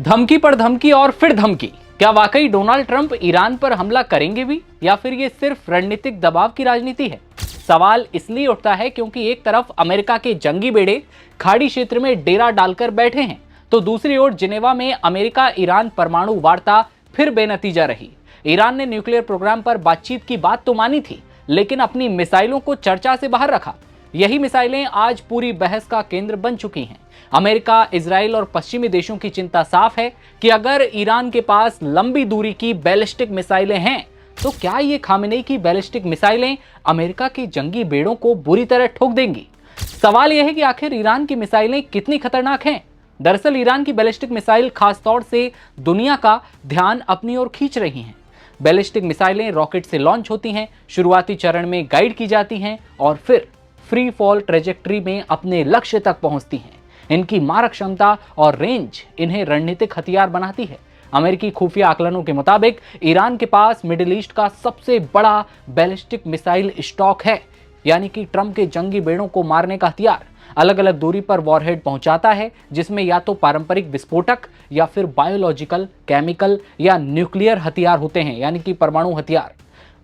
धमकी पर धमकी और फिर धमकी। क्या वाकई डोनाल्ड ट्रंप ईरान पर हमला करेंगे भी, या फिर ये सिर्फ रणनीतिक दबाव की राजनीति है? सवाल इसलिए उठता है क्योंकि एक तरफ अमेरिका के जंगी बेड़े खाड़ी क्षेत्र में डेरा डालकर बैठे हैं, तो दूसरी ओर जिनेवा में अमेरिका ईरान परमाणु वार्ता फिर बेनतीजा रही। ईरान ने न्यूक्लियर प्रोग्राम पर बातचीत की बात तो मानी थी, लेकिन अपनी मिसाइलों को चर्चा से बाहर रखा। यही मिसाइलें आज पूरी बहस का केंद्र बन चुकी हैं। अमेरिका, इजराइल और पश्चिमी देशों की चिंता साफ है कि अगर ईरान के पास लंबी दूरी की बैलिस्टिक मिसाइलें हैं, तो क्या ये खामेनेई की बैलिस्टिक मिसाइलें अमेरिका के जंगी बेड़ों को बुरी तरह ठोक देंगी? सवाल यह है कि आखिर ईरान की मिसाइलें कितनी खतरनाक हैं। दरअसल ईरान की बैलिस्टिक मिसाइल खासतौर से दुनिया का ध्यान अपनी ओर खींच रही हैं। बैलिस्टिक मिसाइलें रॉकेट से लॉन्च होती हैं, शुरुआती चरण में गाइड की जाती हैं और फिर फ्री फॉल ट्रेजेक्टरी में अपने लक्ष्य तक पहुंचती हैं। इनकी मारक क्षमता और रेंज इन्हें रणनीतिक हथियार बनाती है। अमेरिकी खुफिया आकलनों के मुताबिक ईरान के पास मिडिल ईस्ट का सबसे बड़ा बैलिस्टिक मिसाइल स्टॉक है, यानी कि ट्रंप के जंगी बेड़ों को मारने का हथियार। अलग अलग दूरी पर वॉरहेड पहुंचाता है, जिसमें या तो पारंपरिक विस्फोटक या फिर बायोलॉजिकल, केमिकल या न्यूक्लियर हथियार होते हैं, यानी कि परमाणु हथियार।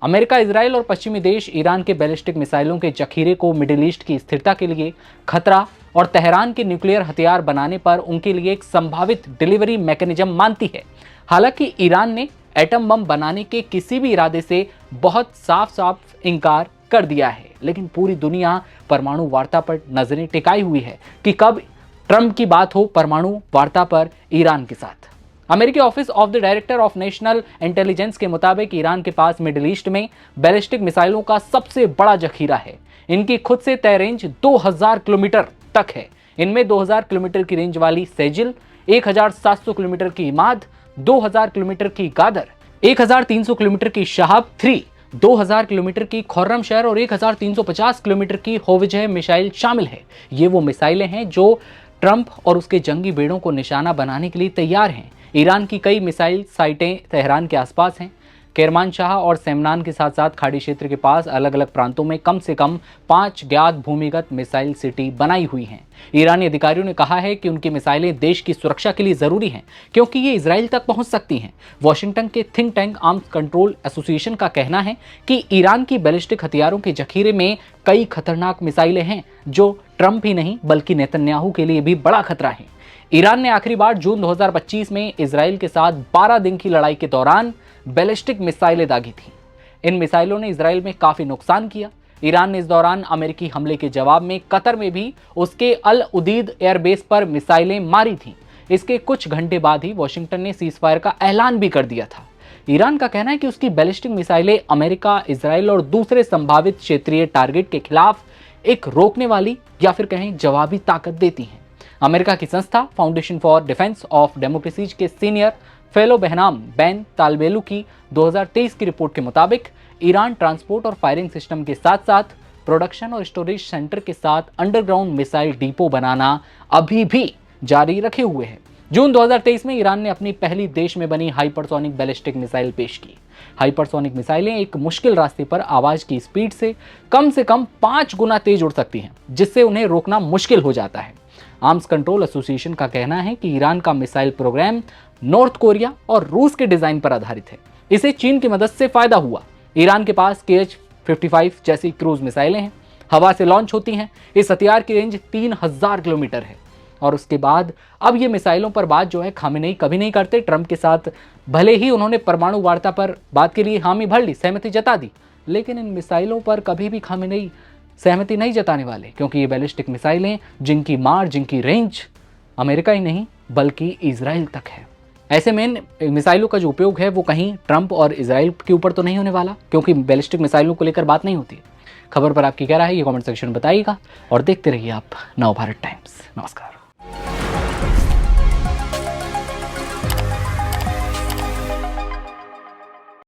अमेरिका, इजराइल और पश्चिमी देश ईरान के बैलिस्टिक मिसाइलों के जखीरे को मिडिल ईस्ट की स्थिरता के लिए खतरा और तेहरान के न्यूक्लियर हथियार बनाने पर उनके लिए एक संभावित डिलीवरी मैकेनिज्म मानती है। हालांकि ईरान ने एटम बम बनाने के किसी भी इरादे से बहुत साफ इनकार कर दिया है, लेकिन पूरी दुनिया परमाणु वार्ता पर नजरें टिकाई हुई है कि कब ट्रंप की बात हो परमाणु वार्ता पर ईरान के साथ। अमेरिकी office of the director of national intelligence के मुताबिक ईरान के पास मिडिल ईस्ट में बैलिस्टिक मिसाइलों का सबसे बड़ा जखीरा है। इनकी खुद से तय रेंज 2000 किलोमीटर तक है। इनमें 2000 किलोमीटर की रेंज वाली सेजिल, 1700 किलोमीटर की इमाद, 2000 किलोमीटर की गादर, 1300 किलोमीटर की शहाब 3, 2000 किलोमीटर की खुर्रमशहर और 1350 किलोमीटर की होवित्ज़र मिसाइल शामिल है। ये वो मिसाइलें हैं जो ट्रंप और उसके जंगी बेड़ों को निशाना बनाने के लिए तैयार हैं। ईरान की कई मिसाइल साइटें तेहरान के आसपास हैं। केरमानशाह और सेमनान के साथ साथ खाड़ी क्षेत्र के पास अलग अलग प्रांतों में कम से कम 5 ज्ञात भूमिगत मिसाइल सिटी बनाई हुई हैं। ईरानी अधिकारियों ने कहा है कि उनकी मिसाइलें देश की सुरक्षा के लिए जरूरी हैं, क्योंकि ये इजराइल तक पहुंच सकती हैं। वॉशिंगटन के think tank arms control association का कहना है कि ईरान की बैलिस्टिक हथियारों के जखीरे में कई खतरनाक मिसाइलें हैं, जो ट्रंप ही नहीं बल्कि नेतन्याहू के लिए भी बड़ा खतरा है। ईरान ने आखिरी बार जून 2025 में इजराइल के साथ 12 दिन की लड़ाई के दौरान बैलिस्टिक मिसाइलें दागी थीं। इन मिसाइलों ने इजराइल में काफी नुकसान किया। ईरान ने इस दौरान अमेरिकी हमले के जवाब में कतर में भी उसके अल उदीद एयरबेस पर मिसाइलें मारी थीं। इसके कुछ घंटे बाद ही वॉशिंगटन ने सीजफायर का ऐलान भी कर दिया था। ईरान का कहना है कि उसकी बैलिस्टिक मिसाइलें अमेरिका, इजराइल और दूसरे संभावित क्षेत्रीय टारगेट के खिलाफ एक रोकने वाली या फिर कहें जवाबी ताकत देती हैं। अमेरिका की संस्था foundation for defence of democracies के सीनियर फेलो बहनाम बैन तालबेलू की 2023 की रिपोर्ट के मुताबिक ईरान ट्रांसपोर्ट और फायरिंग सिस्टम के साथ साथ प्रोडक्शन और स्टोरेज सेंटर के साथ अंडरग्राउंड मिसाइल डिपो बनाना अभी भी जारी रखे हुए है। जून 2023 में ईरान ने अपनी पहली देश में बनी हाइपरसोनिक बैलिस्टिक मिसाइल पेश की। हाइपरसोनिक मिसाइलें एक मुश्किल रास्ते पर आवाज की स्पीड से कम 5 गुना तेज उड़ सकती हैं, जिससे उन्हें रोकना मुश्किल हो जाता है। आर्म्स कंट्रोल एसोसिएशन का कहना है कि ईरान का मिसाइल प्रोग्राम नॉर्थ कोरिया और रूस के डिजाइन पर आधारित है। इसे चीन की मदद से फायदा हुआ। ईरान के पास KH-55 जैसी क्रूज मिसाइलें हैं, हवा से लॉन्च होती हैं। इस हथियार की रेंज 3000 किलोमीटर है। और उसके बाद अब ये मिसाइलों पर बात जो है खामेनेई कभी नहीं करते। ट्रंप के साथ भले ही उन्होंने परमाणु वार्ता पर बात के लिए हामी भर ली, सहमति जता दी, लेकिन इन मिसाइलों पर कभी भी खामेनेई सहमति नहीं जताने वाले, क्योंकि ये बैलिस्टिक मिसाइलें जिनकी मार, जिनकी रेंज अमेरिका ही नहीं बल्कि इजराइल तक है। ऐसे में इन मिसाइलों का जो उपयोग है वो कहीं ट्रंप और इजराइल के ऊपर तो नहीं होने वाला, क्योंकि बैलिस्टिक मिसाइलों को लेकर बात नहीं होती। खबर पर आपकी क्या राय है, ये कमेंट सेक्शन में बताइएगा और देखते रहिए आप नवभारत टाइम्स। नमस्कार।